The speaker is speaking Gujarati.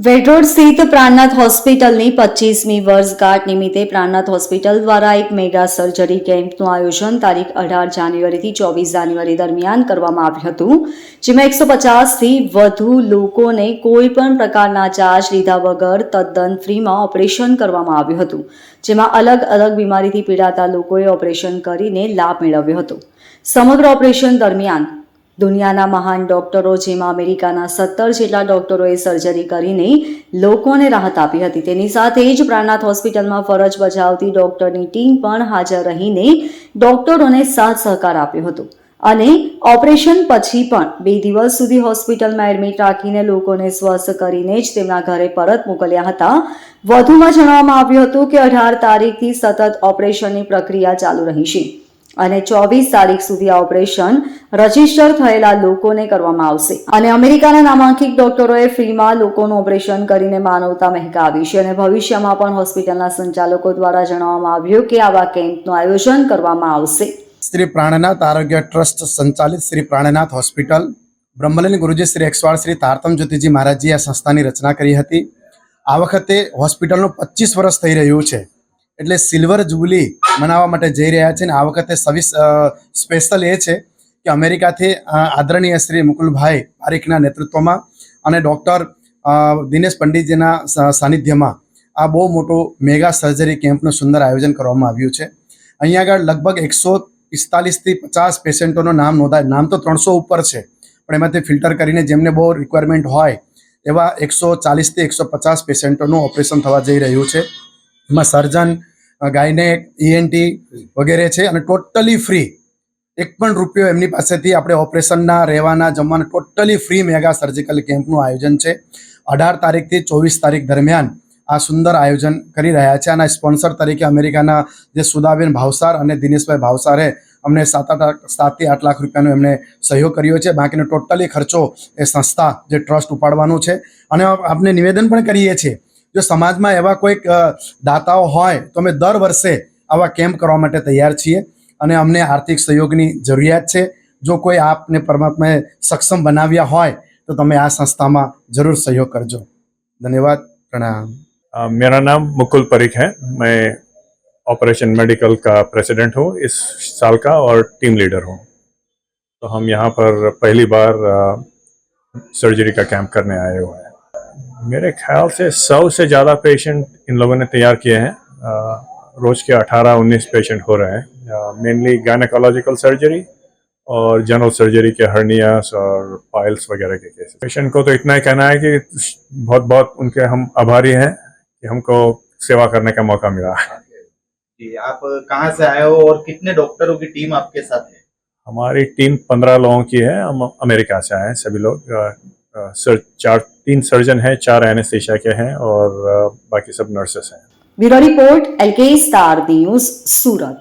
વેડરોડ સ્થિત પ્રાણનાથ હોસ્પિટલની 25મી વર્ષગાંઠ નિમિત્તે પ્રાણનાથ હોસ્પિટલ દ્વારા એક મેગા સર્જરી કેમ્પનું આયોજન તારીખ 18 જાન્યુઆરીથી 24 જાન્યુઆરી દરમિયાન કરવામાં આવ્યું હતું, જેમાં 150થી વધુ લોકોને કોઈ પણ પ્રકારના ચાર્જ લીધા વગર તદ્દન ફ્રીમાં ઓપરેશન કરવામાં આવ્યું હતું, જેમાં અલગ અલગ બીમારીથી પીડાતા લોકોએ ઓપરેશન કરીને લાભ મેળવ્યો હતો. સમગ્ર ઓપરેશન દરમિયાન દુનિયાના મહાન ડોક્ટરો, જેમાં અમેરિકાના 17 જેટલા ડોક્ટરોએ સર્જરી કરીને લોકોને રાહત આપી હતી. તેની સાથે જ પ્રાણનાથ હોસ્પિટલમાં ફરજ બજાવતી ડોક્ટરની ટીમ પણ હાજર રહીને ડોક્ટરોને સાથ સહકાર આપ્યો હતો અને ઓપરેશન પછી પણ 2 દિવસ સુધી હોસ્પિટલમાં એડમિટ રાખીને લોકોને સ્વસ્થ કરીને જ તેમના ઘરે પરત મોકલ્યા હતા. વધુમાં જણાવવામાં આવ્યું હતું કે 18 તારીખથી સતત ઓપરેશનની પ્રક્રિયા ચાલુ રહી છે અને 24 તારીખ સુધી આ ઓપરેશન રજીસ્ટર થયેલા લોકોને કરવામાં આવશે અને અમેરિકાના નામાંકિત ડોક્ટરોએ ફ્રીમાં લોકોનું ઓપરેશન કરીને માનવતા મહેકાવી છે અને ભવિષ્યમાં પણ હોસ્પિટલના સંચાલકો દ્વારા જણાવવામાં આવ્યું કે આવા કેમ્પનું આયોજન કરવામાં આવશે. શ્રી પ્રાણનાથ આરોગ્ય ટ્રસ્ટ સંચાલિત શ્રી પ્રાણનાથ હોસ્પિટલ બ્રહ્મલીન ગુરુજી શ્રી 108 શ્રી તારતમ જ્યોતિજી મહારાજજી આ સંસ્થાની રચના કરી હતી. આ વખતે હોસ્પિટલનું 25 વર્ષ થઈ રહ્યું છે, એટલે સિલ્વર જુબલી મનાવવા માટે જઈ રહ્યા છે. અને આ વખતે સ્પેશિયલ એ છે કે અમેરિકાથી આદરણીય શ્રી મુકુલભાઈ પારીખના નેતૃત્વમાં અને ડૉક્ટર દિનેશ પંડિતજીના સાનિધ્યમાં આ બહુ મોટું મેગા સર્જરી કેમ્પનું સુંદર આયોજન કરવામાં આવ્યું છે. અહીંયા આગળ લગભગ 145થી 50 પેશન્ટોનું નામ નોંધાય. નામ તો 300 ઉપર છે, પણ એમાંથી ફિલ્ટર કરીને જેમને બહુ રિક્વાયરમેન્ટ હોય એવા 140થી 150 પેશન્ટોનું ઓપરેશન થવા જઈ રહ્યું છે. એમાં સર્જન, ગાયનેક, ENT વગેરે છે અને ટોટલી ફ્રી. 1 પણ રૂપિયો એમની પાસેથી આપણે ઓપરેશનના, રહેવાના, જમવાના ટોટલી ફ્રી મેગા સર્જિકલ કેમ્પનું આયોજન છે. 18 તારીખથી 24 તારીખ દરમિયાન આ સુંદર આયોજન કરી રહ્યા છે. આના સ્પોન્સર તરીકે અમેરિકાના જે સુદાબેન ભાવસાર અને દિનેશભાઈ ભાવસારે અમને 7થી 8 લાખ રૂપિયાનો એમને સહયોગ કર્યો છે. બાકીનો ટોટલી ખર્ચો એ સંસ્થા જે ટ્રસ્ટ ઉપાડવાનું છે. અને આપણે નિવેદન પણ કરીએ છીએ, જો સમાજમાં એવા કોઈક દાતાઓ હોય તો અમે દર વર્ષે આવા કેમ્પ કરવા માટે તૈયાર છીએ અને અમને આર્થિક સહયોગની જરૂરિયાત છે. જો કોઈ આપને પરમાત્માએ સક્ષમ બનાવ્યા હોય તો તમે આ સંસ્થામાં જરૂર સહयोग કરજો. ધન્યવાદ. प्रणाम. मेरा नाम मुकुल परीख है. मैं ऑपरेशन मेडिकल का प्रेसिडेंट हूँ इस साल का और टीम लीडर हूँ. तो हम यहाँ पर पहली बार सर्जरी का कैंप करने आए हुए हैं. मेरे ख्याल से 100 से ज़्यादा पेशेंट इन लोगों ने तैयार किए हैं. रोज़ के 18-19 पेशेंट हो रहे हैं. मेनली गायनेकोलॉजिकल सर्जरी और जनरल सर्जरी के हर्नियास और पाइल्स वगैरह के केस. पेशेंट को तो इतना ही कहना है कि बहुत बहुत उनके हम आभारी हैं कि हमको सेवा करने का मौका मिला है. जी, आप कहाँ से आए हो और कितने डॉक्टरों की टीम आपके साथ है? हमारी टीम 15 लोगों की है. हम अमेरिका से आए हैं सभी लोग. 3 सर्जन हैं, 4 एनेस्थीसिया के हैं और बाकी सब नर्सेस हैं. Bureau report LK star news, सूरत.